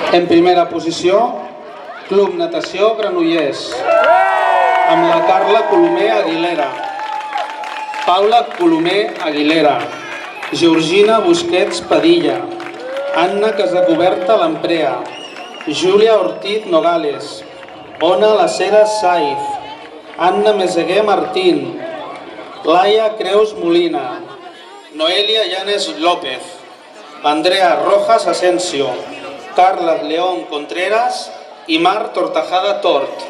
En primera posició, Club Natació Granollers, amb la Carla Colomer Aguilera, Paula Colomer Aguilera, Georgina Busquets Padilla, Anna Casacuberta Lamprea, Júlia Ortiz Nogales, Ona Laceras Saiz, Anna Meseguer Martín, Laia Creus Molina, Noelia Llanes López, Andrea Rojas Asensio, Carla León Contreras i Mar Tortajada Tort.